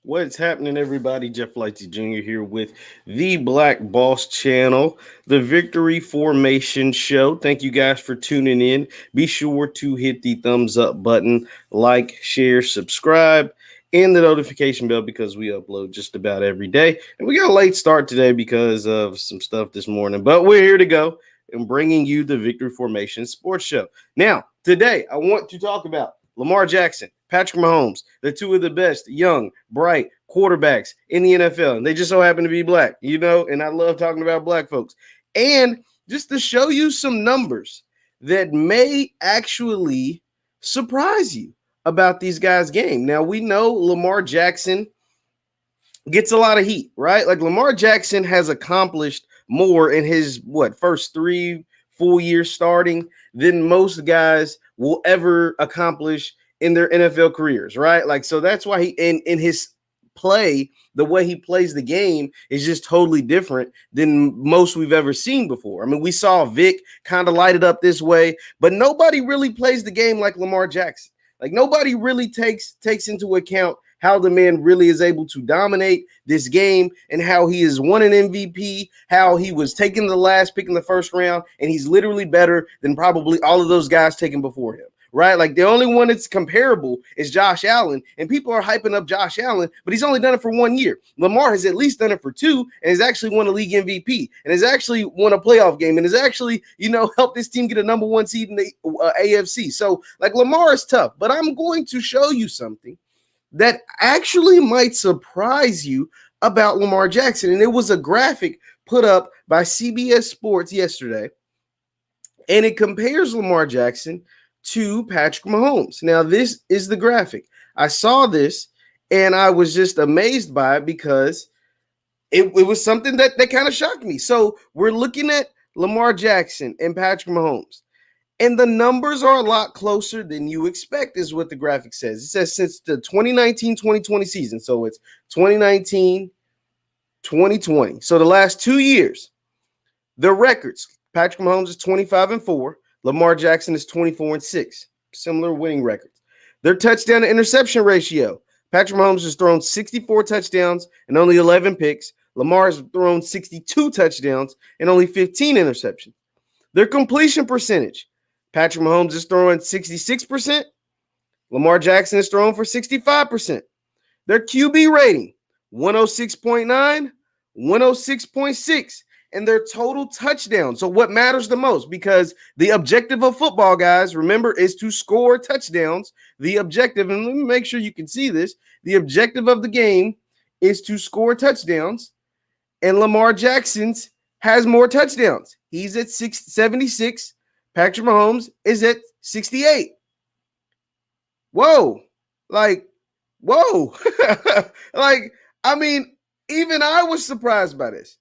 What's happening, everybody? Jeff Lightsy Jr. here with the Black Boss Channel, the Victory Formation Show. Thank you guys for tuning in. Be sure to hit the thumbs up button, like, share, subscribe, and the notification bell because we upload just about every day. And we got a late start today because of some stuff this morning, but we're here to go and bringing you the Victory Formation Sports Show. Now, today I want to talk about Lamar Jackson, Patrick Mahomes, the two of the best young, bright quarterbacks in the NFL. And they just so happen to be black, and I love talking about black folks. And just to show you some numbers that may actually surprise you about these guys' game. Now, we know Lamar Jackson gets a lot of heat, right? Like Lamar Jackson has accomplished more in his first 3 full years starting than most guys will ever accomplish in their NFL careers, right? Like, so that's why he in his play, the way he plays the game is just totally different than most we've ever seen before. I mean, we saw Vic kind of light it up this way, but nobody really plays the game like Lamar Jackson. Like nobody really takes into account how the man really is able to dominate this game and how he has won an MVP, how he was taking the last pick in the first round, and he's literally better than probably all of those guys taken before him, right? Like the only one that's comparable is Josh Allen, and people are hyping up Josh Allen, but he's only done it for 1 year. Lamar has at least done it for 2 and has actually won a league MVP and has actually won a playoff game and has actually, helped this team get a number 1 seed in the AFC. So like Lamar is tough, but I'm going to show you something that actually might surprise you about Lamar Jackson. And it was a graphic put up by CBS Sports yesterday, and it compares Lamar Jackson to Patrick Mahomes. Now, this is the graphic. I saw this, and I was just amazed by it because it was something that kind of shocked me. So we're looking at Lamar Jackson and Patrick Mahomes. And the numbers are a lot closer than you expect, is what the graphic says. It says since the 2019-2020 season. So it's 2019-2020. So the last 2 years, the records, Patrick Mahomes is 25-4. Lamar Jackson is 24-6. Similar winning records. Their touchdown to interception ratio. Patrick Mahomes has thrown 64 touchdowns and only 11 picks. Lamar has thrown 62 touchdowns and only 15 interceptions. Their completion percentage. Patrick Mahomes is throwing 66%. Lamar Jackson is throwing for 65%. Their QB rating, 106.9, 106.6. And their total touchdowns. So what matters the most? Because the objective of football, guys, remember, is to score touchdowns. The objective, and let me make sure you can see this, the objective of the game is to score touchdowns. And Lamar Jackson's has more touchdowns. He's at 76. Patrick Mahomes is at 68. Whoa. Like, whoa. Like, I mean, even I was surprised by this.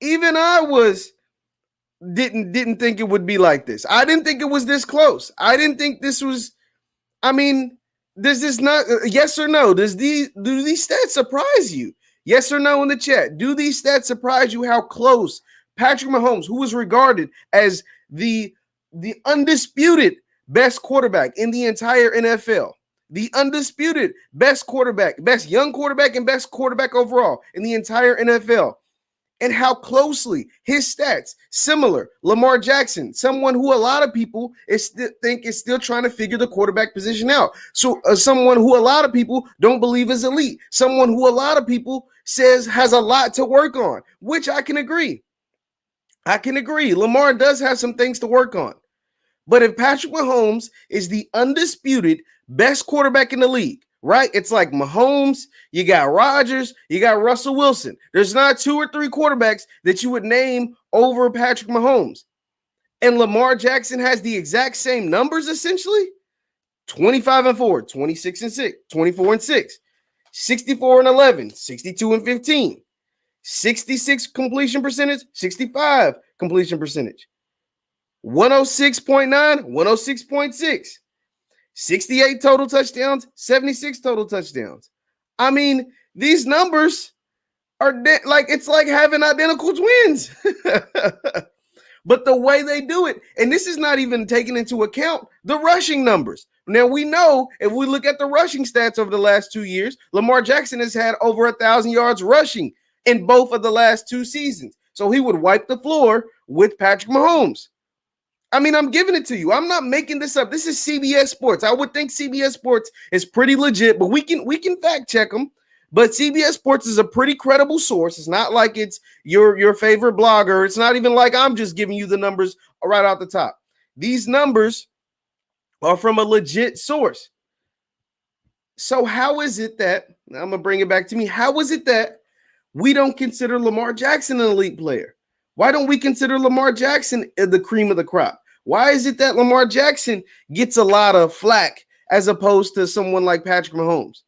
Even I didn't think it would be like this. I didn't think it was this close. I didn't think this was, I mean, does this not, yes or no? Do these stats surprise you? Yes or no in the chat. Do these stats surprise you how close Patrick Mahomes, who was regarded as the undisputed best quarterback in the entire NFL, the undisputed best quarterback, best young quarterback, and best quarterback overall in the entire NFL, and how closely his stats similar. Lamar Jackson, someone who a lot of people think is still trying to figure the quarterback position out. So someone who a lot of people don't believe is elite. Someone who a lot of people says has a lot to work on, which I can agree. Lamar does have some things to work on. But if Patrick Mahomes is the undisputed best quarterback in the league, right? It's like Mahomes, you got Rodgers, you got Russell Wilson. There's not 2 or 3 quarterbacks that you would name over Patrick Mahomes. And Lamar Jackson has the exact same numbers, essentially. 25-4, 26-6, 24-6, 64-11, 62-15, 66 completion percentage, 65 completion percentage, 106.9, 106.6. 68 total touchdowns, 76 total touchdowns. I mean, these numbers are it's like having identical twins. But the way they do it, and this is not even taking into account the rushing numbers. Now, we know if we look at the rushing stats over the last 2 years, Lamar Jackson has had over 1,000 yards rushing in both of the last 2 seasons. So he would wipe the floor with Patrick Mahomes. I mean, I'm giving it to you. I'm not making this up. This is CBS Sports. I would think CBS Sports is pretty legit, but we can fact check them. But CBS Sports is a pretty credible source. It's not like it's your favorite blogger. It's not even like I'm just giving you the numbers right off the top. These numbers are from a legit source. So how is it that, I'm going to bring it back to me, how is it that we don't consider Lamar Jackson an elite player? Why don't we consider Lamar Jackson the cream of the crop? Why is it that Lamar Jackson gets a lot of flack as opposed to someone like Patrick Mahomes?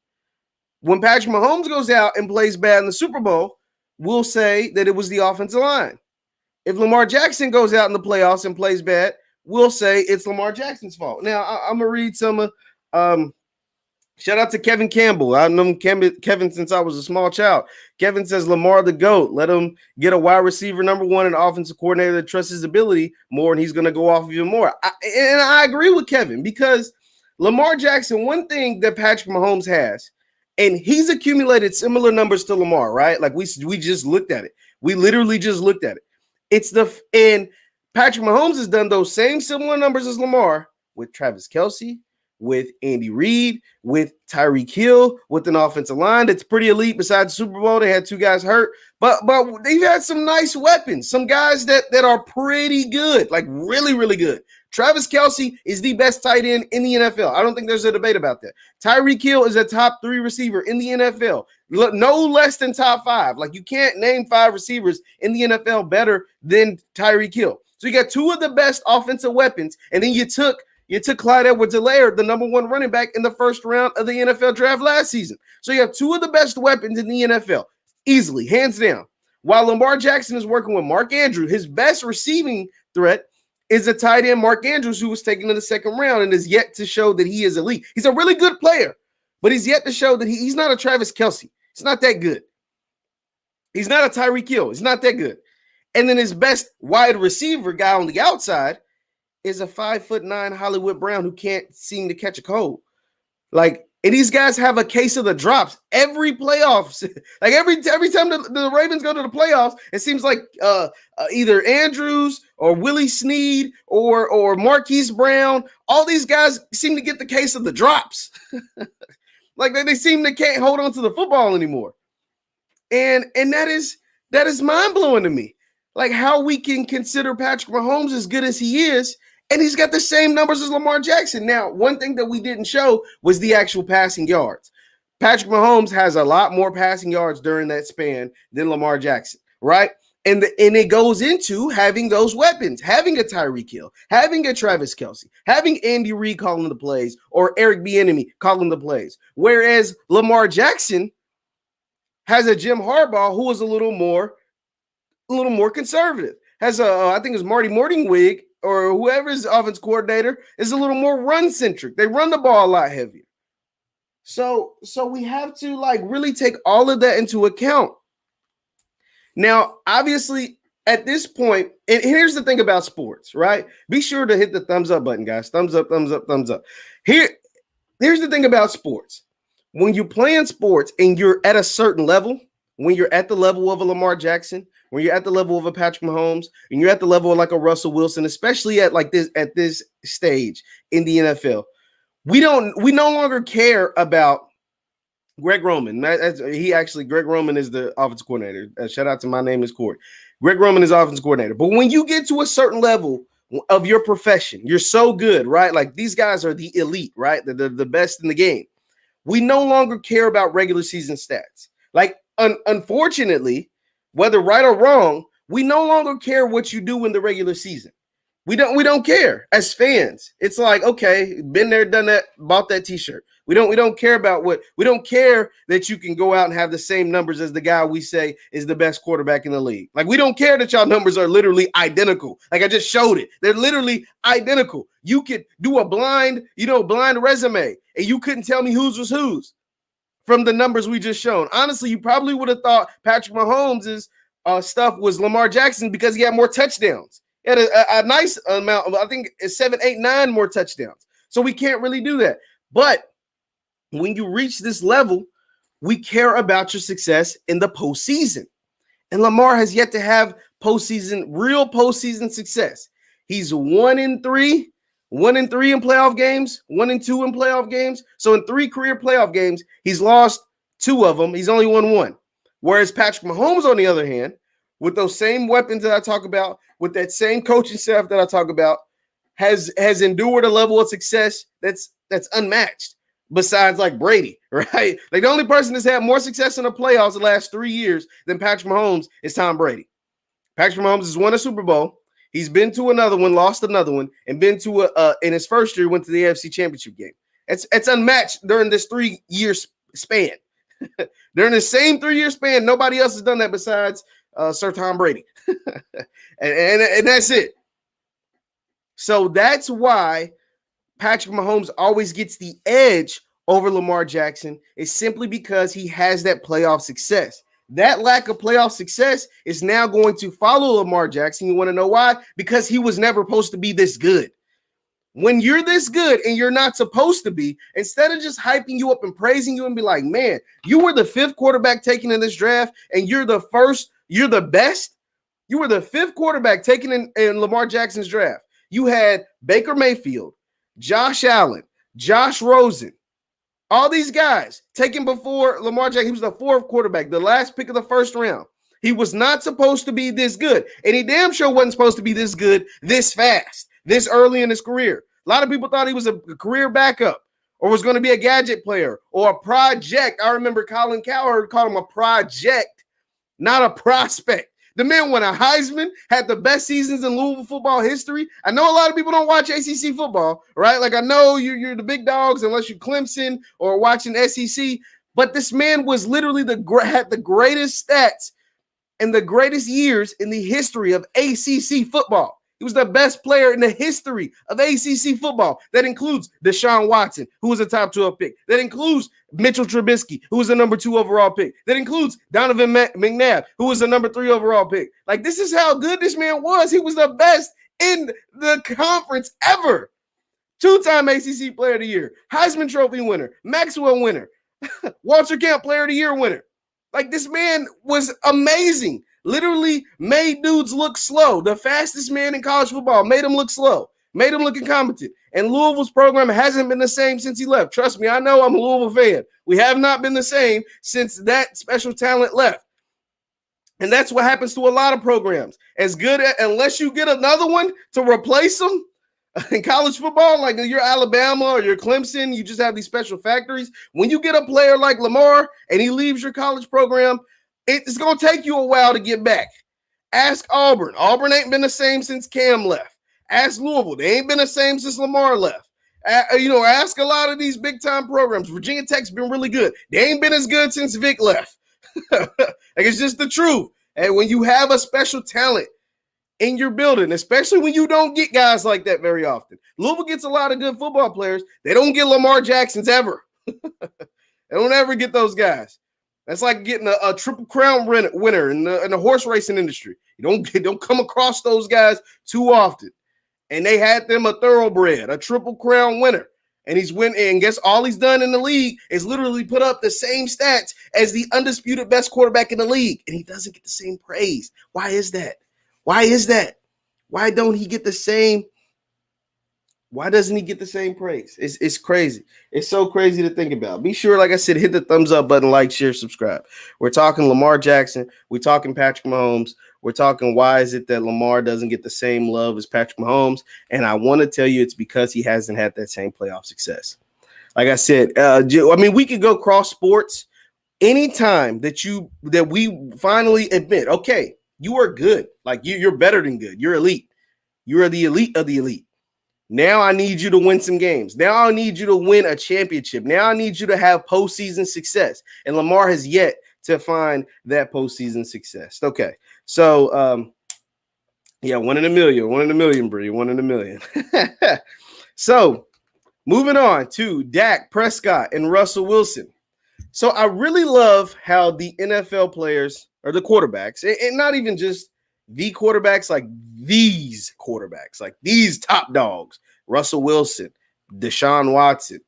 When Patrick Mahomes goes out and plays bad in the Super Bowl, we'll say that it was the offensive line. If Lamar Jackson goes out in the playoffs and plays bad, we'll say it's Lamar Jackson's fault. Now, I'm going to read some of shout out to Kevin Campbell. I've known Kevin since I was a small child. Kevin says Lamar the GOAT. Let him get a wide receiver number one and offensive coordinator that trusts his ability more, and he's going to go off even more. And I agree with Kevin because Lamar Jackson, one thing that Patrick Mahomes has, and he's accumulated similar numbers to Lamar, right? Like we just looked at it. We literally just looked at it. And Patrick Mahomes has done those same similar numbers as Lamar with Travis Kelce, with Andy Reid, with Tyreek Hill, with an offensive line that's pretty elite. Besides the Super Bowl, they had 2 guys hurt, but they've had some nice weapons, some guys that are pretty good, like really, really good. Travis Kelce is the best tight end in the NFL. I don't think there's a debate about that. Tyreek Hill is a top 3 receiver in the NFL, no less than top 5. Like you can't name 5 receivers in the NFL better than Tyreek Hill. So you got 2 of the best offensive weapons, and then you took Clyde Edwards-Helaire, the number 1 running back in the first round of the NFL draft last season. So you have 2 of the best weapons in the NFL, easily, hands down. While Lamar Jackson is working with Mark Andrews, his best receiving threat is a tight end, Mark Andrews, who was taken in the 2nd round and is yet to show that he is elite. He's a really good player, but he's yet to show that he's not a Travis Kelce. He's not that good. He's not a Tyreek Hill. He's not that good. And then his best wide receiver guy on the outside is a 5'9" Hollywood Brown who can't seem to catch a cold. Like, and these guys have a case of the drops every playoffs. Like every time the Ravens go to the playoffs, it seems like either Andrews or Willie Snead or Marquise Brown, all these guys seem to get the case of the drops. Like they seem to can't hold on to the football anymore. And that is mind-blowing to me. Like how we can consider Patrick Mahomes as good as he is, and he's got the same numbers as Lamar Jackson. Now, one thing that we didn't show was the actual passing yards. Patrick Mahomes has a lot more passing yards during that span than Lamar Jackson, right? And it goes into having those weapons, having a Tyreek Hill, having a Travis Kelce, having Andy Reid calling the plays, or Eric Bieniemy calling the plays. Whereas Lamar Jackson has a Jim Harbaugh who is a little more conservative. Has I think it's Marty Morningwig or whoever's offense coordinator is a little more run-centric. They run the ball a lot heavier. So we have to like really take all of that into account. Now, obviously, at this point, and here's the thing about sports, right? Be sure to hit the thumbs up button, guys. Thumbs up, thumbs up, thumbs up. Here's the thing about sports. When you're playing sports and you're at a certain level, when you're at the level of a Lamar Jackson, when you're at the level of a Patrick Mahomes, and you're at the level of like a Russell Wilson, especially at this stage in the NFL, we no longer care about Greg Roman. Greg Roman is the offensive coordinator. Shout out to My Name is Corey. Greg Roman is offensive coordinator. But when you get to a certain level of your profession, you're so good, right? Like these guys are the elite, right? They're the best in the game. We no longer care about regular season stats. Like, unfortunately, whether right or wrong, we no longer care what you do in the regular season. We don't care as fans. It's like, okay, been there, done that, bought that t-shirt. We don't care about we don't care that you can go out and have the same numbers as the guy we say is the best quarterback in the league. Like, we don't care that y'all numbers are literally identical. Like I just showed it. They're literally identical. You could do a blind resume and you couldn't tell me whose was whose from the numbers we just shown. Honestly, you probably would have thought Patrick Mahomes' stuff was Lamar Jackson because he had more touchdowns. He had a nice amount, I think it's 7, 8, 9 more touchdowns. So we can't really do that. But when you reach this level, we care about your success in the postseason. And Lamar has yet to have real postseason success. He's 1-3, 1-3 in playoff games, 1-2 in playoff games. So in 3 career playoff games, he's lost 2 of them. He's only won 1. Whereas Patrick Mahomes, on the other hand, with those same weapons that I talk about, with that same coaching staff that I talk about, has endured a level of success that's unmatched. Besides like Brady, right? Like the only person that's had more success in the playoffs the last 3 years than Patrick Mahomes is Tom Brady. Patrick Mahomes has won a Super Bowl. He's been to another one, lost another one, and been to in his first year, went to the AFC Championship game. It's unmatched during this 3-year span. During the same 3-year span, nobody else has done that besides Sir Tom Brady. and that's it. So that's why Patrick Mahomes always gets the edge over Lamar Jackson, is simply because he has that playoff success. That lack of playoff success is now going to follow Lamar Jackson. You want to know why? Because he was never supposed to be this good. When you're this good and you're not supposed to be, instead of just hyping you up and praising you and be like, man, you were the 5th quarterback taken in this draft and you're the best. You were the 5th quarterback taken in Lamar Jackson's draft. You had Baker Mayfield, Josh Allen, Josh Rosen, all these guys taken before Lamar Jackson. He was the 4th quarterback, the last pick of the 1st round. He was not supposed to be this good. And he damn sure wasn't supposed to be this good this fast, this early in his career. A lot of people thought he was a career backup or was going to be a gadget player or a project. I remember Colin Cowherd called him a project, not a prospect. The man won a Heisman, had the best seasons in Louisville football history. I know a lot of people don't watch ACC football, right? Like I know you're the big dogs unless you're Clemson or watching SEC. But this man was literally had the greatest stats and the greatest years in the history of ACC football. He was the best player in the history of ACC football. That includes Deshaun Watson, who was a top 12 pick. That includes Mitchell Trubisky, who was the number 2 overall pick. That includes Donovan McNabb, who was the number 3 overall pick. Like, this is how good this man was. He was the best in the conference ever. 2-time ACC Player of the Year, Heisman Trophy winner, Maxwell winner, Walter Camp Player of the Year winner. Like, this man was amazing. Literally made dudes look slow. The fastest man in college football made him look slow, made him look incompetent. And Louisville's program hasn't been the same since he left. Trust me, I know, I'm a Louisville fan. We have not been the same since that special talent left. And that's what happens to a lot of programs. Unless you get another one to replace them in college football, like you're Alabama or you're Clemson, you just have these special factories. When you get a player like Lamar and he leaves your college program, it's going to take you a while to get back. Ask Auburn. Auburn ain't been the same since Cam left. Ask Louisville. They ain't been the same since Lamar left. Ask a lot of these big-time programs. Virginia Tech's been really good. They ain't been as good since Vic left. Like, it's just the truth. And when you have a special talent in your building, especially when you don't get guys like that very often. Louisville gets a lot of good football players. They don't get Lamar Jacksons ever. They don't ever get those guys. That's like getting a Triple Crown winner in the horse racing industry. You don't come across those guys too often. And they had them a thoroughbred, a Triple Crown winner. And he's winning. And guess all he's done in the league is literally put up the same stats as the undisputed best quarterback in the league. And he doesn't get the same praise. Why is that? Why is that? Why don't he get the same? Why doesn't he get the same praise? It's crazy. It's so crazy to think about. Be sure, like I said, hit the thumbs up button, like, share, subscribe. We're talking Lamar Jackson. We're talking Patrick Mahomes. We're talking why is it that Lamar doesn't get the same love as Patrick Mahomes. And I want to tell you it's because he hasn't had that same playoff success. Like I said, we could go cross sports anytime that we finally admit, okay, you are good. Like you're better than good. You're elite. You are the elite of the elite. Now I need you to win some games. Now I need you to win a championship. Now I need you to have postseason success. And Lamar has yet to find that postseason success. Okay. So, 1 in a million, Bree, 1 in a million. So moving on to Dak Prescott and Russell Wilson. So I really love how the NFL players or the quarterbacks, and not even just the quarterbacks, like these quarterbacks, like these top dogs, Russell Wilson, Deshaun Watson,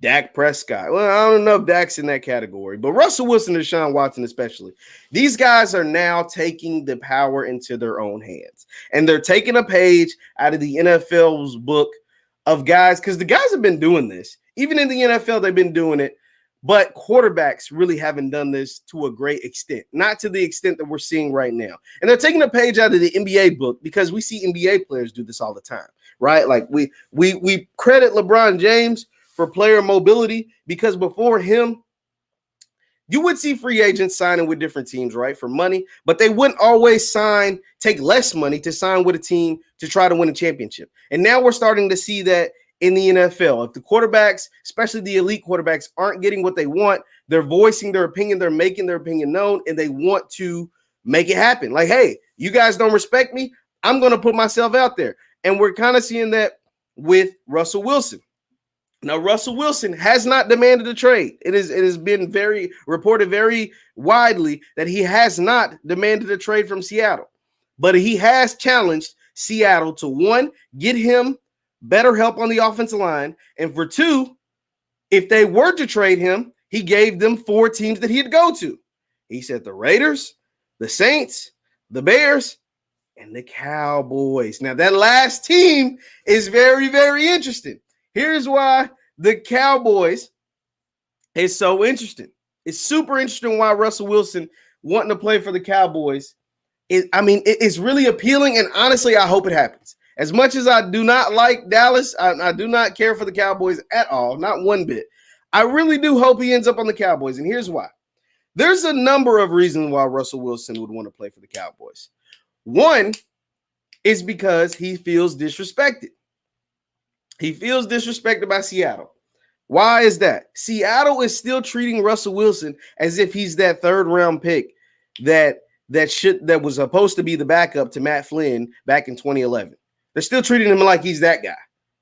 Dak Prescott. Well, I don't know if Dak's in that category, but Russell Wilson and Deshaun Watson especially. These guys are now taking the power into their own hands. And they're taking a page out of the NFL's book of guys, because the guys have been doing this. Even in the NFL, they've been doing it. But quarterbacks really haven't done this to a great extent, not to the extent that we're seeing right now. And they're taking a page out of the NBA book because we see NBA players do this all the time, right? Like we credit LeBron James for player mobility because before him, you would see free agents signing with different teams, right, for money, but they wouldn't always take less money to sign with a team to try to win a championship. And now we're starting to see that in the NFL. If the quarterbacks, especially the elite quarterbacks, aren't getting what they want, they're voicing their opinion, they're making their opinion known, and they want to make it happen. Like, hey, you guys don't respect me, I'm going to put myself out there. And we're kind of seeing that with Russell Wilson. Now, Russell Wilson has not demanded a trade. It has been reported very widely that he has not demanded a trade from Seattle. But he has challenged Seattle to, one, get him better help on the offensive line, and for two, if they were to trade him, he gave them 4 teams that he'd go to. He said the Raiders, the Saints, the Bears, and the Cowboys. Now, that last team is very, very interesting. Here's why the Cowboys is so interesting. It's super interesting why Russell Wilson wanting to play for the Cowboys. It's really appealing, and honestly, I hope it happens. As much as I do not like Dallas, I do not care for the Cowboys at all, not one bit. I really do hope he ends up on the Cowboys, and here's why. There's a number of reasons why Russell Wilson would want to play for the Cowboys. One is because he feels disrespected. He feels disrespected by Seattle. Why is that? Seattle is still treating Russell Wilson as if he's that 3rd-round pick that was supposed to be the backup to Matt Flynn back in 2011. They're still treating him like he's that guy.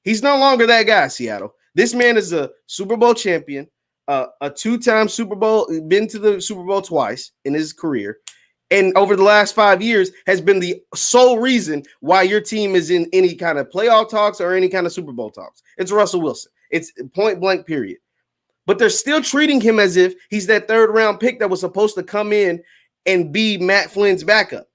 He's no longer that guy, Seattle. This man is a Super Bowl champion, a 2-time Super Bowl, been to the Super Bowl twice in his career, and over the last 5 years has been the sole reason why your team is in any kind of playoff talks or any kind of Super Bowl talks. It's Russell Wilson. It's point blank, period. But they're still treating him as if he's that 3rd-round pick that was supposed to come in and be Matt Flynn's backup.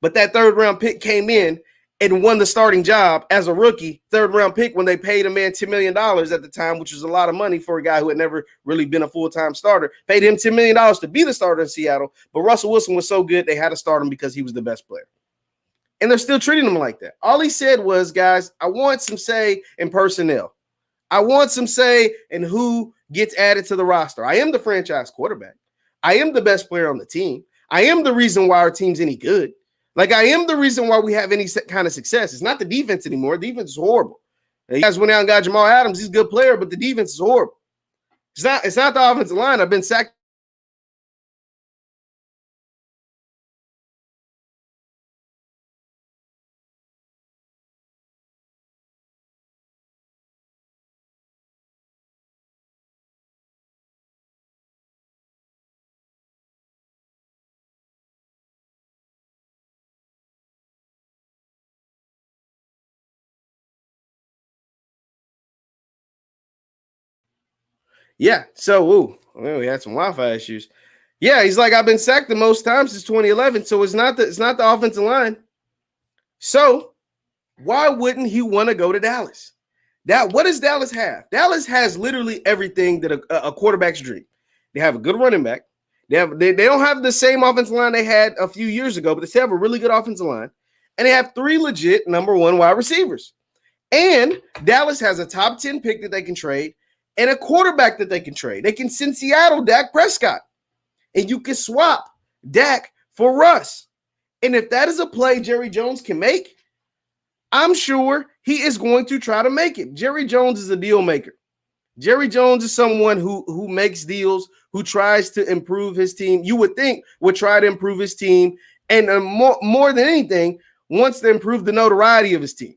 But that 3rd-round pick came in and won the starting job as a rookie, 3rd-round pick, when they paid a man $10 million at the time, which was a lot of money for a guy who had never really been a full-time starter. Paid him $10 million to be the starter in Seattle, but Russell Wilson was so good they had to start him because he was the best player. And they're still treating him like that. All he said was, guys, I want some say in personnel. I want some say in who gets added to the roster. I am the franchise quarterback. I am the best player on the team. I am the reason why our team's any good. Like, I am the reason why we have any kind of success. It's not the defense anymore. The defense is horrible. You guys went out and got Jamal Adams. He's a good player, but the defense is horrible. It's not the offensive line. I've been sacked. Yeah. So, we had some Wi-Fi issues. Yeah, he's like, I've been sacked the most times since 2011. So it's not the offensive line. So why wouldn't he want to go to Dallas? What does Dallas have? Dallas has literally everything that a quarterback's dream. They have a good running back. They don't have the same offensive line they had a few years ago, but they still have a really good offensive line. And they have 3 legit number 1 wide receivers. And Dallas has a top 10 pick that they can trade and a quarterback that they can trade. They can send Seattle Dak Prescott. And you can swap Dak for Russ. And if that is a play Jerry Jones can make, I'm sure he is going to try to make it. Jerry Jones is a deal maker. Jerry Jones is someone who makes deals, who tries to improve his team. You would think would try to improve his team, and more than anything, wants to improve the notoriety of his team.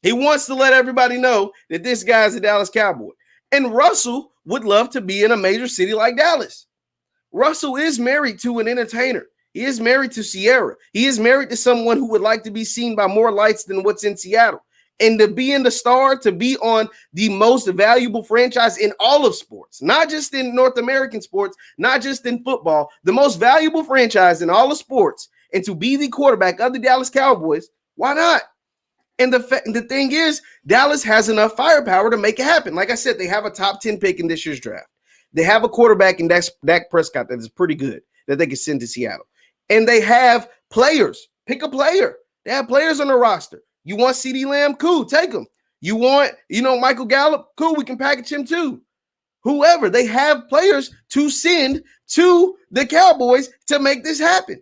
He wants to let everybody know that this guy's a Dallas Cowboy. And Russell would love to be in a major city like Dallas. Russell is married to an entertainer. He is married to Sierra. He is married to someone who would like to be seen by more lights than what's in Seattle. And to be in the star, to be on the most valuable franchise in all of sports, not just in North American sports, not just in football, the most valuable franchise in all of sports, and to be the quarterback of the Dallas Cowboys, why not? And the thing is, Dallas has enough firepower to make it happen. Like I said, they have a top 10 pick in this year's draft. They have a quarterback in Dak Prescott that is pretty good that they can send to Seattle. And they have players. Pick a player. They have players on the roster. You want CeeDee Lamb? Cool, take him. You want, Michael Gallup? Cool, we can package him too. Whoever. They have players to send to the Cowboys to make this happen.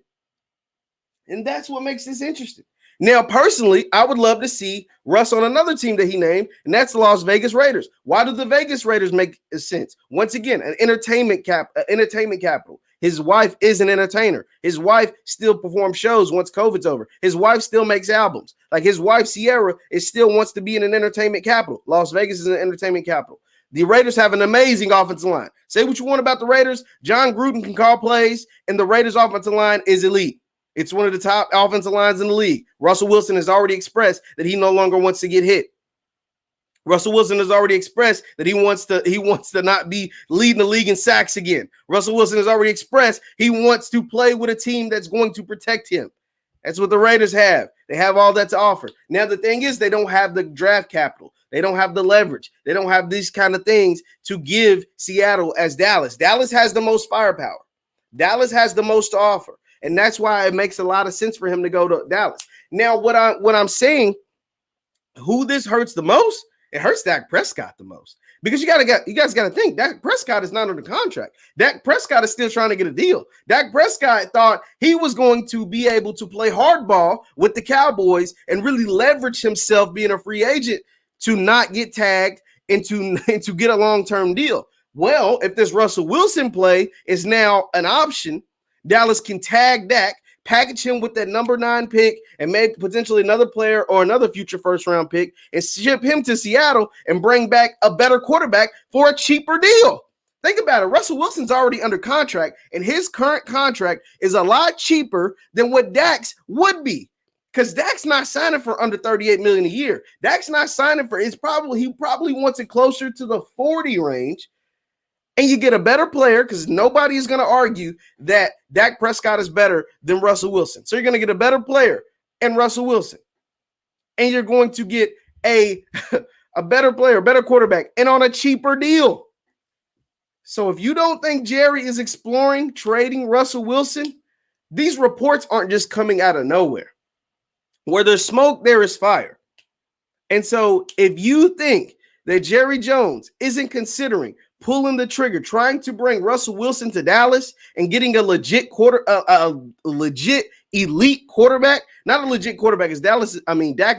And that's what makes this interesting. Now, personally, I would love to see Russ on another team that he named, and that's the Las Vegas Raiders. Why do the Vegas Raiders make sense? Once again, an entertainment capital. His wife is an entertainer. His wife still performs shows once COVID's over. His wife still makes albums. Like his wife, Sierra, still wants to be in an entertainment capital. Las Vegas is an entertainment capital. The Raiders have an amazing offensive line. Say what you want about the Raiders. John Gruden can call plays, and the Raiders' offensive line is elite. It's one of the top offensive lines in the league. Russell Wilson has already expressed that he no longer wants to get hit. Russell Wilson has already expressed that he wants to not be leading the league in sacks again. Russell Wilson has already expressed he wants to play with a team that's going to protect him. That's what the Raiders have. They have all that to offer. Now, the thing is, they don't have the draft capital. They don't have the leverage. They don't have these kind of things to give Seattle as Dallas. Dallas has the most firepower. Dallas has the most to offer. And that's why it makes a lot of sense for him to go to Dallas. Now, what I'm saying, who this hurts the most, it hurts Dak Prescott the most. Because you guys got to think, Dak Prescott is not under contract. Dak Prescott is still trying to get a deal. Dak Prescott thought he was going to be able to play hardball with the Cowboys and really leverage himself being a free agent to not get tagged and to get a long-term deal. Well, if this Russell Wilson play is now an option, Dallas can tag Dak, package him with that number 9 pick, and maybe potentially another player or another future first-round pick, and ship him to Seattle and bring back a better quarterback for a cheaper deal. Think about it. Russell Wilson's already under contract, and his current contract is a lot cheaper than what Dak's would be, because Dak's not signing for under $38 million a year. Dak's not signing for he probably wants it closer to the 40 range. And you get a better player because nobody is going to argue that Dak Prescott is better than Russell Wilson. So you're going to get a better player and Russell Wilson. And you're going to get a better player, better quarterback, and on a cheaper deal. So if you don't think Jerry is exploring trading Russell Wilson, these reports aren't just coming out of nowhere. Where there's smoke, there is fire. And so if you think that Jerry Jones isn't considering pulling the trigger, trying to bring Russell Wilson to Dallas and getting a legit legit elite quarterback, not a legit quarterback as Dak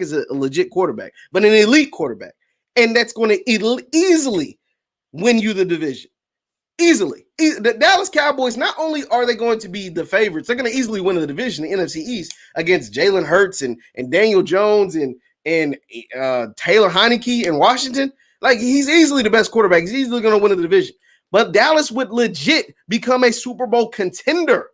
is a legit quarterback, but an elite quarterback. And that's going to easily win you the division. Easily. The Dallas Cowboys, not only are they going to be the favorites, they're going to easily win the division, the NFC East, against Jalen Hurts and Daniel Jones and Taylor Heineke in Washington. Like, he's easily the best quarterback. He's easily going to win the division. But Dallas would legit become a Super Bowl contender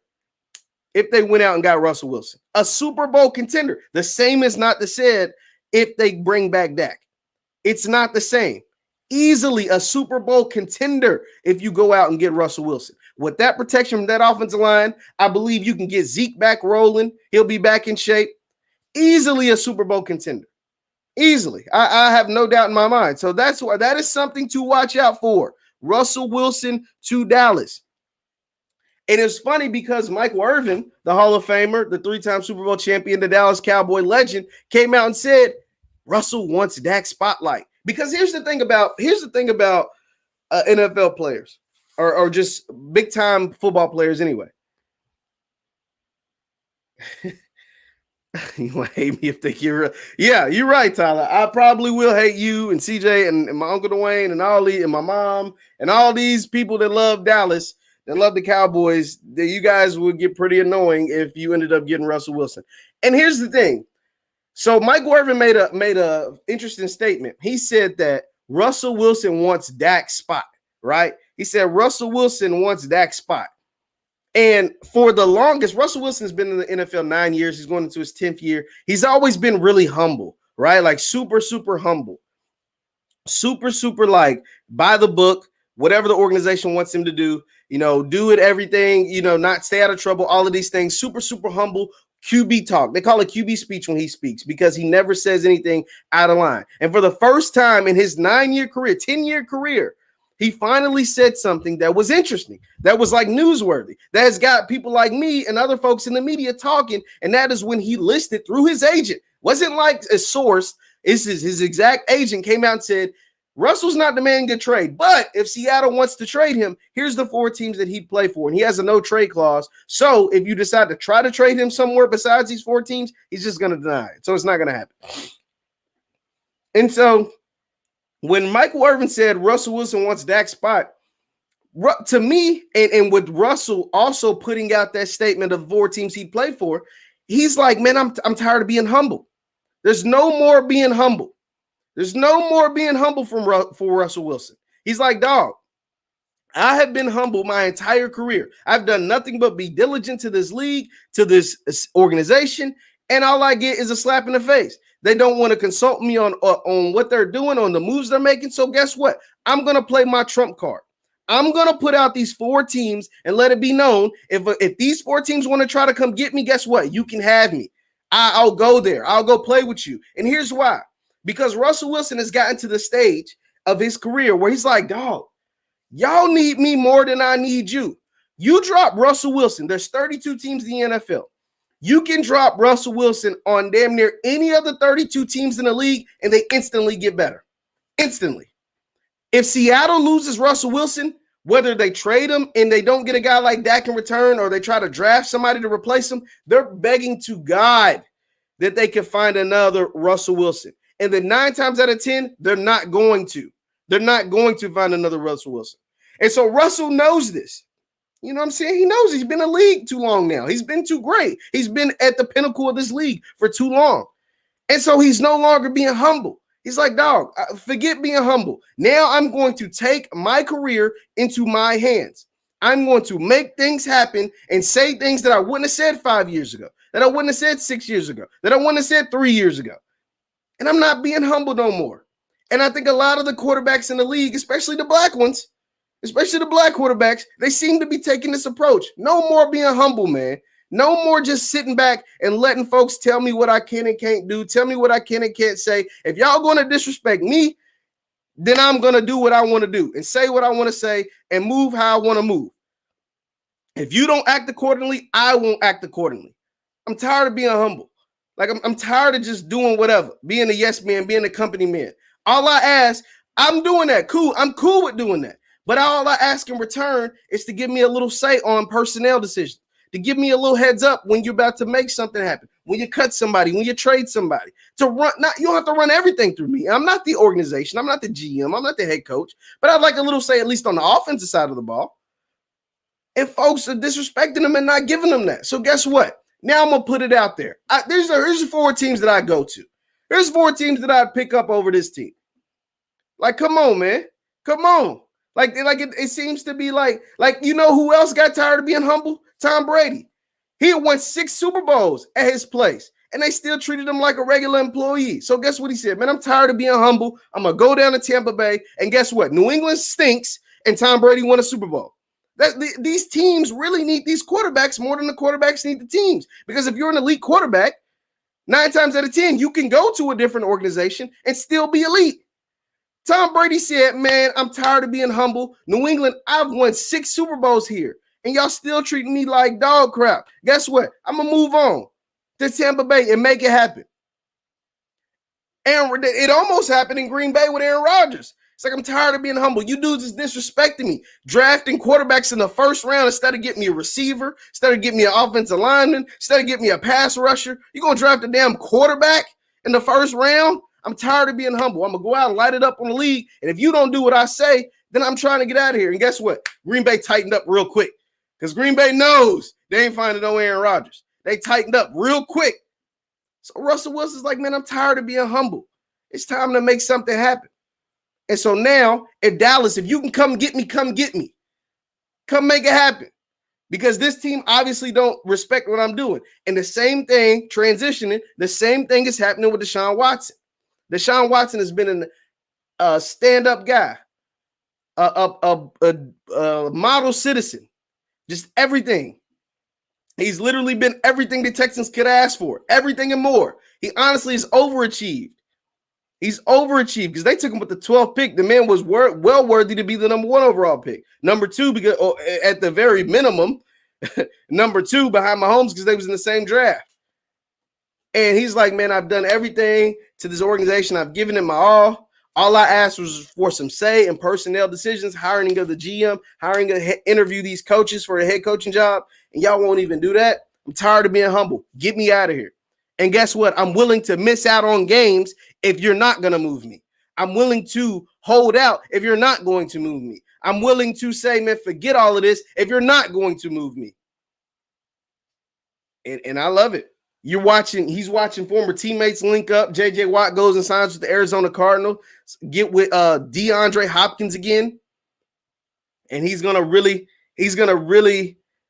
if they went out and got Russell Wilson. A Super Bowl contender. The same is not the said if they bring back Dak. It's not the same. Easily a Super Bowl contender if you go out and get Russell Wilson. With that protection from that offensive line, I believe you can get Zeke back rolling. He'll be back in shape. Easily a Super Bowl contender. Easily. I have no doubt in my mind. So that's why that is something to watch out for. Russell Wilson to Dallas. And it's funny because Michael Irvin, the Hall of Famer, the 3-time Super Bowl champion, the Dallas Cowboy legend, came out and said Russell wants Dak's spotlight. Because here's the thing about NFL players or just big time football players anyway. You want to hate me if they hear. Yeah, you're right, Tyler. I probably will hate you and CJ and my Uncle Dwayne and Ollie and my mom and all these people that love Dallas, that love the Cowboys. That you guys would get pretty annoying if you ended up getting Russell Wilson. And here's the thing. So Mike Irvin made a interesting statement. He said that Russell Wilson wants Dak's spot, right? He said Russell Wilson wants Dak's spot. And for the longest, Russell Wilson has been in the NFL 9 years. He's going into his 10th year. He's always been really humble right? Like super, super humble, super, super like by the book, whatever the organization wants him to do, do it, everything, not stay out of trouble, all of these things, super, super humble. QB talk. They call it QB speech when he speaks because he never says anything out of line. And for the first time in his 9-year career, 10-year career, he finally said something that was interesting, that was like newsworthy, that has got people like me and other folks in the media talking. And that is when he listed through his agent. Wasn't like a source. His exact agent came out and said, Russell's not demanding a trade, but if Seattle wants to trade him, here's the 4 teams that he'd play for. And he has a no trade clause. So if you decide to try to trade him somewhere besides these 4 teams, he's just going to deny it. So it's not going to happen. And so when Michael Irvin said Russell Wilson wants Dak's spot, to me, and with Russell also putting out that statement of 4 teams he played for, he's like, man, I'm tired of being humble. There's no more being humble. There's no more being humble for Russell Wilson. He's like, dog, I have been humble my entire career. I've done nothing but be diligent to this league, to this organization, and all I get is a slap in the face. They don't want to consult me on what they're doing, on the moves they're making. So guess what? I'm going to play my trump card. I'm going to put out these 4 teams and let it be known, if these 4 teams want to try to come get me, guess what? You can have me. I'll go there. I'll go play with you. And here's why. Because Russell Wilson has gotten to the stage of his career where he's like, dog, y'all need me more than I need you. You drop Russell Wilson. There's 32 teams in the NFL. You can drop Russell Wilson on damn near any of the 32 teams in the league, and they instantly get better. Instantly. If Seattle loses Russell Wilson, whether they trade him and they don't get a guy like Dak in return, or they try to draft somebody to replace him, they're begging to God that they can find another Russell Wilson. And then 9 times out of 10, they're not going to. They're not going to find another Russell Wilson. And so Russell knows this. You know what I'm saying? He knows he's been in the league too long now. He's been too great. He's been at the pinnacle of this league for too long. And so he's no longer being humble. He's like, dog, forget being humble. Now I'm going to take my career into my hands. I'm going to make things happen and say things that I wouldn't have said 5 years ago, that I wouldn't have said 6 years ago, that I wouldn't have said 3 years ago. And I'm not being humble no more. And I think a lot of the quarterbacks in the league, especially the black ones, especially the black quarterbacks, they seem to be taking this approach. No more being humble, man. No more just sitting back and letting folks tell me what I can and can't do, tell me what I can and can't say. If y'all going to disrespect me, then I'm going to do what I want to do and say what I want to say and move how I want to move. If you don't act accordingly, I won't act accordingly. I'm tired of being humble. Like, I'm tired of just doing whatever, being a yes man, being a company man. All I ask, I'm doing that. Cool. I'm cool with doing that. But all I ask in return is to give me a little say on personnel decisions, to give me a little heads up when you're about to make something happen, when you cut somebody, when you trade somebody. You don't have to run everything through me. I'm not the organization. I'm not the GM. I'm not the head coach. But I'd like a little say, at least on the offensive side of the ball. And folks are disrespecting them and not giving them that. So guess what? Now I'm going to put it out there. There's 4 teams that I go to. There's 4 teams that I'd pick up over this team. Like, come on, man. Come on. Like it seems to be like, you know who else got tired of being humble? Tom Brady. He had won 6 Super Bowls at his place, and they still treated him like a regular employee. So guess what he said? Man, I'm tired of being humble. I'm going to go down to Tampa Bay, and guess what? New England stinks, and Tom Brady won a Super Bowl. These teams really need these quarterbacks more than the quarterbacks need the teams. Because if you're an elite quarterback, 9 times out of 10, you can go to a different organization and still be elite. Tom Brady said, man, I'm tired of being humble. New England, I've won 6 Super Bowls here, and y'all still treating me like dog crap. Guess what? I'm going to move on to Tampa Bay and make it happen. And it almost happened in Green Bay with Aaron Rodgers. It's like, I'm tired of being humble. You dudes is disrespecting me. Drafting quarterbacks in the first round instead of getting me a receiver, instead of getting me an offensive lineman, instead of getting me a pass rusher. You're going to draft a damn quarterback in the first round? I'm tired of being humble. I'm going to go out and light it up on the league. And if you don't do what I say, then I'm trying to get out of here. And guess what? Green Bay tightened up real quick because Green Bay knows they ain't finding no Aaron Rodgers. They tightened up real quick. So Russell Wilson's like, man, I'm tired of being humble. It's time to make something happen. And so now, if Dallas, if you can come get me, come get me. Come make it happen. Because this team obviously don't respect what I'm doing. And the same thing, transitioning, the same thing is happening with Deshaun Watson. Deshaun Watson has been a stand-up guy, a model citizen, just everything. He's literally been everything the Texans could ask for, everything and more. He honestly is overachieved. He's overachieved because they took him with the 12th pick. The man was well worthy to be the number 1 overall pick. Number 2, because at the very minimum, number 2 behind Mahomes because they was in the same draft. And he's like, man, I've done everything to this organization. I've given it my all. All I asked was for some say in personnel decisions, hiring of the GM, hiring to interview these coaches for a head coaching job. And y'all won't even do that. I'm tired of being humble. Get me out of here. And guess what? I'm willing to miss out on games if you're not going to move me. I'm willing to hold out if you're not going to move me. I'm willing to say, man, forget all of this if you're not going to move me. And I love it. He's watching former teammates link up. JJ Watt goes and signs with the Arizona Cardinals, get with DeAndre Hopkins again. And he's gonna really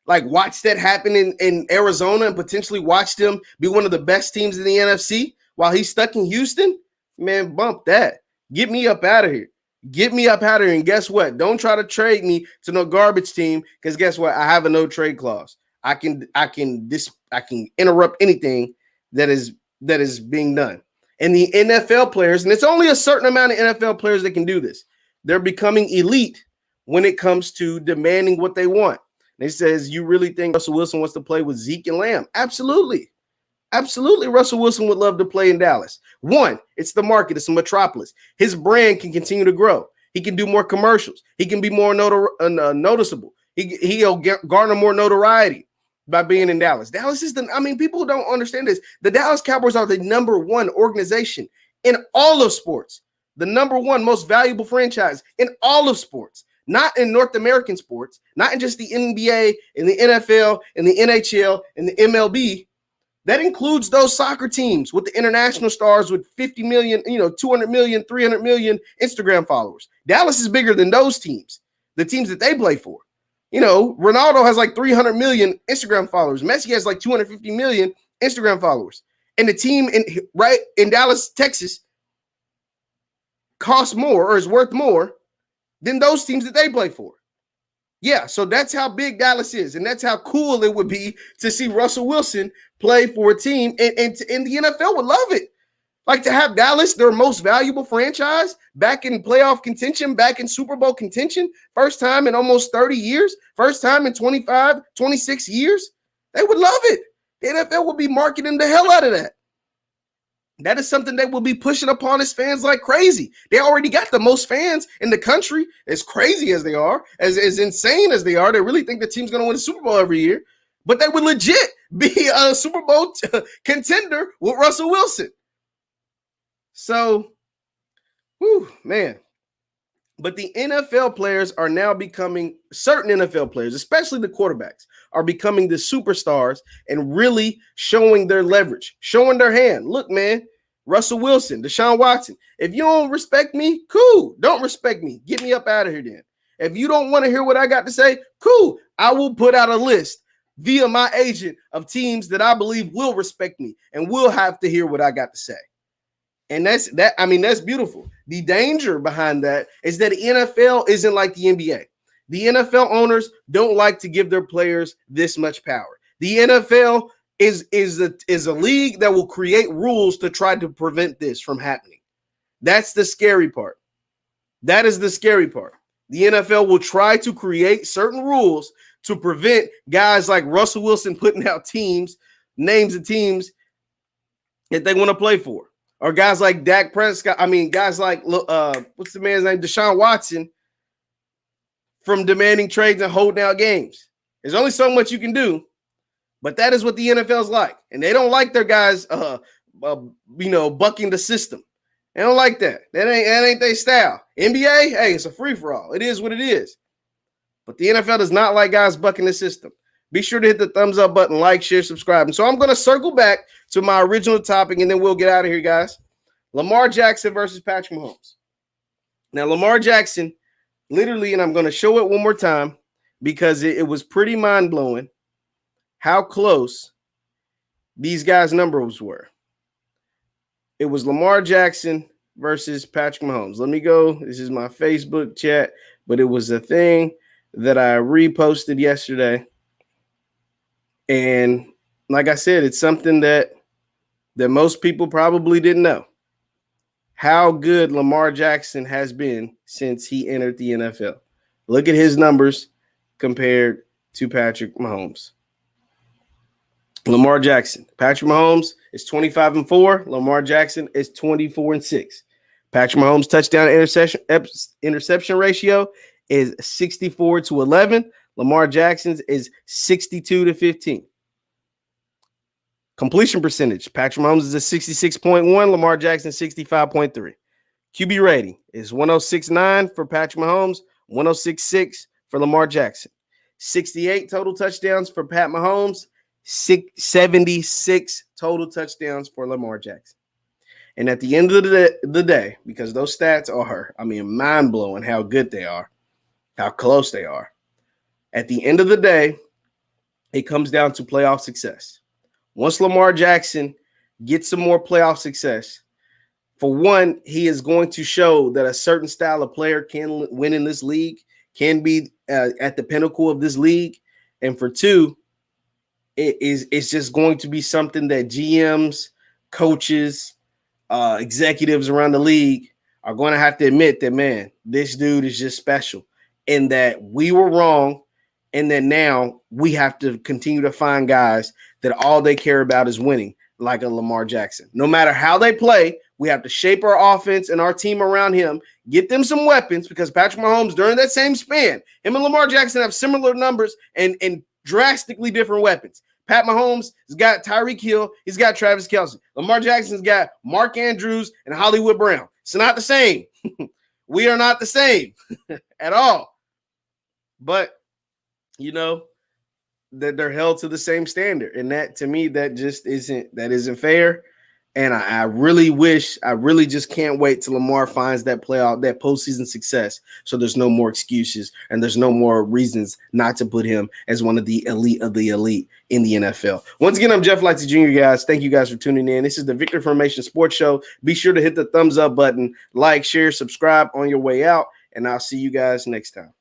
like watch that happen in Arizona and potentially watch them be one of the best teams in the NFC while he's stuck in Houston. Man, bump that. Get me up out of here. Get me up out of here. And guess what? Don't try to trade me to no garbage team because guess what? I have a no trade clause. I can interrupt anything that is being done. And the NFL players, and it's only a certain amount of NFL players that can do this. They're becoming elite when it comes to demanding what they want. And he says, you really think Russell Wilson wants to play with Zeke and Lamb? Absolutely. Absolutely. Russell Wilson would love to play in Dallas. One, it's the market. It's a metropolis. His brand can continue to grow. He can do more commercials. He can be more noticeable. He'll garner more notoriety by being in Dallas. Dallas is people don't understand this. The Dallas Cowboys are the number 1 organization in all of sports, the number 1 most valuable franchise in all of sports, not in North American sports, not in just the NBA and the NFL and the NHL and the MLB. That includes those soccer teams with the international stars with 50 million, 200 million, 300 million Instagram followers. Dallas is bigger than those teams, the teams that they play for. Ronaldo has like 300 million Instagram followers. Messi has like 250 million Instagram followers. And the team in Dallas, Texas costs more or is worth more than those teams that they play for. Yeah, so that's how big Dallas is. And that's how cool it would be to see Russell Wilson play for a team. And the NFL would love it. Like to have Dallas, their most valuable franchise, back in playoff contention, back in Super Bowl contention, first time in almost 30 years, first time in 25, 26 years. They would love it. The NFL would be marketing the hell out of that. That is something they will be pushing upon its fans like crazy. They already got the most fans in the country, as crazy as they are, as insane as they are. They really think the team's going to win a Super Bowl every year, but they would legit be a Super Bowl contender with Russell Wilson. So, man. But the NFL players are now becoming, certain NFL players, especially the quarterbacks, are becoming the superstars and really showing their leverage, showing their hand. Look, man, Russell Wilson, Deshaun Watson, if you don't respect me, cool. Don't respect me. Get me up out of here then. If you don't want to hear what I got to say, cool. I will put out a list via my agent of teams that I believe will respect me and will have to hear what I got to say. And that's beautiful. The danger behind that is that the NFL isn't like the NBA. The NFL owners don't like to give their players this much power. The NFL is a league that will create rules to try to prevent this from happening. That's the scary part. That is the scary part. The NFL will try to create certain rules to prevent guys like Russell Wilson putting out names of teams that they want to play for. Or guys like Dak Prescott, guys like, what's the man's name? Deshaun Watson, from demanding trades and holding out games. There's only so much you can do, but that is what the NFL's like. And they don't like their guys, bucking the system. They don't like that. That ain't their style. NBA, hey, it's a free-for-all. It is what it is. But the NFL does not like guys bucking the system. Be sure to hit the thumbs up button, like, share, subscribe. And so I'm going to circle back to my original topic, and then we'll get out of here, guys. Lamar Jackson versus Patrick Mahomes. Now, Lamar Jackson, literally, and I'm going to show it one more time because it was pretty mind-blowing how close these guys' numbers were. It was Lamar Jackson versus Patrick Mahomes. Let me go. This is my Facebook chat, but it was a thing that I reposted yesterday. And like I said, it's something that most people probably didn't know. How good Lamar Jackson has been since he entered the NFL. Look at his numbers compared to Patrick Mahomes. Lamar Jackson. Patrick Mahomes is 25-4. Lamar Jackson is 24-6. Patrick Mahomes' touchdown interception ratio is 64-11. Lamar Jackson's is 62-15. Completion percentage. Patrick Mahomes is a 66.1. Lamar Jackson 65.3. QB rating is 106.9 for Patrick Mahomes, 106.6 for Lamar Jackson. 68 total touchdowns for Pat Mahomes, 76 total touchdowns for Lamar Jackson. And at the end of the day, because those stats are, mind-blowing how good they are, how close they are. At the end of the day, it comes down to playoff success. Once Lamar Jackson gets some more playoff success, for one, he is going to show that a certain style of player can win in this league, can be at the pinnacle of this league. And for two, it's just going to be something that GMs, coaches, executives around the league are going to have to admit that, man, this dude is just special, and that we were wrong, and that now we have to continue to find guys that all they care about is winning, like a Lamar Jackson. No matter how they play, we have to shape our offense and our team around him, get them some weapons, because Patrick Mahomes, during that same span, him and Lamar Jackson have similar numbers and drastically different weapons. Pat Mahomes has got Tyreek Hill. He's got Travis Kelce. Lamar Jackson's got Mark Andrews and Hollywood Brown. It's not the same. We are not the same at all. But, that they're held to the same standard. And that, to me, that just isn't fair. And I really just can't wait till Lamar finds that postseason success. So there's no more excuses and there's no more reasons not to put him as one of the elite in the NFL. Once again, I'm Jeff Lightsy Jr., guys. Thank you guys for tuning in. This is the Victor Formation Sports Show. Be sure to hit the thumbs up button, like, share, subscribe on your way out, and I'll see you guys next time.